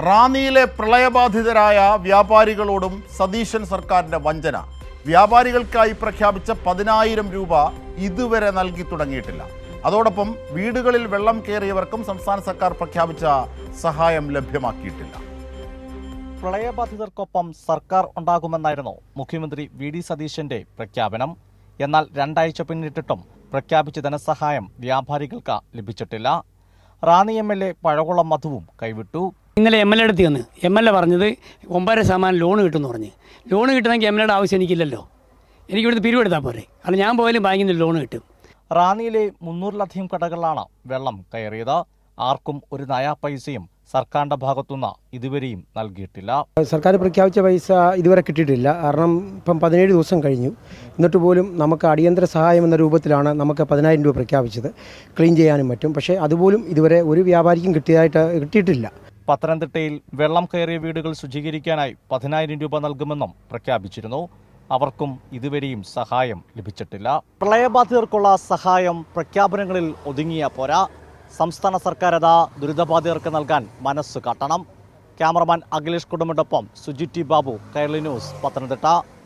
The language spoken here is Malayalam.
റാന്നിയിലെ പ്രളയബാധിതരായ വ്യാപാരികളോടും സതീശൻ സർക്കാരിന്റെ വഞ്ചന. വ്യാപാരികൾക്കായി പ്രഖ്യാപിച്ച 10,000 രൂപ ഇതുവരെ നൽകി തുടങ്ങിയിട്ടില്ല. അതോടൊപ്പം വീടുകളിൽ വെള്ളം കയറിയവർക്കും സംസ്ഥാന സർക്കാർ പ്രഖ്യാപിച്ച സഹായം ലഭ്യമാക്കിയിട്ടില്ല. പ്രളയബാധിതർക്കൊപ്പം സർക്കാർ ഉണ്ടാകുമെന്നായിരുന്നു മുഖ്യമന്ത്രി വി.ഡി. സതീശന്റെ പ്രഖ്യാപനം. എന്നാൽ 2 ആഴ്ച പിന്നിട്ടിട്ടും പ്രഖ്യാപിച്ച ധനസഹായം വ്യാപാരികൾക്ക് ലഭിച്ചിട്ടില്ല. റാന്നി എം.എൽ.എ. പഴകുളം മധുവും കൈവിട്ടു. ഇന്നലെ എം.എൽ.എ. അടുത്ത് വന്ന് എം.എൽ.എ. പറഞ്ഞത് 9% ലോൺ കിട്ടുമെന്ന് പറഞ്ഞ്. ലോൺ കിട്ടണമെങ്കിൽ എം.എൽ.എയുടെ ആവശ്യം എനിക്കില്ലല്ലോ. എനിക്കിവിടുന്ന് പിരിവെടുത്താൽ പോരെ. കാരണം ഞാൻ പോയാലും ബാങ്കിൽ നിന്ന് ലോൺ കിട്ടും. റാന്നിയിലെ 300-ലധികം കടകളിലാണ് വെള്ളം കയറിയത്. ആർക്കും ഒരു നയാ പൈസയും സർക്കാരിന്റെ ഭാഗത്തുനിന്ന് ഇതുവരെയും നൽകിയിട്ടില്ല. സർക്കാർ പ്രഖ്യാപിച്ച പൈസ ഇതുവരെ കിട്ടിയിട്ടില്ല. കാരണം ഇപ്പം 17 ദിവസം കഴിഞ്ഞു. എന്നിട്ട് പോലും നമുക്ക് അടിയന്തര സഹായം എന്ന രൂപത്തിലാണ് നമുക്ക് 10,000 രൂപ പ്രഖ്യാപിച്ചത്, ക്ലീൻ ചെയ്യാനും മറ്റും. പക്ഷേ അതുപോലും ഇതുവരെ ഒരു വ്യാപാരിക്കും കിട്ടിയിട്ടില്ല. പത്തനംതിട്ടയിൽ വെള്ളം കയറിയ വീടുകൾ ശുചീകരിക്കാനായി 10,000 രൂപ നൽകുമെന്നും പ്രഖ്യാപിച്ചിരുന്നു. അവർക്കും ഇതുവരെയും സഹായം ലഭിച്ചിട്ടില്ല. പ്രളയബാധിതർക്കുള്ള സഹായം പ്രഖ്യാപനങ്ങളിൽ ഒതുങ്ങിയ പോരാ. സംസ്ഥാന സർക്കാർ ദുരിതബാധിതർക്ക് നൽകാൻ മനസ്സ് കാട്ടണം. ക്യാമറമാൻ അഖിലേഷ് കുടുംബത്തോടൊപ്പം സുജിറ്റി ബാബു, കൈരളി ന്യൂസ്, പത്തനംതിട്ട.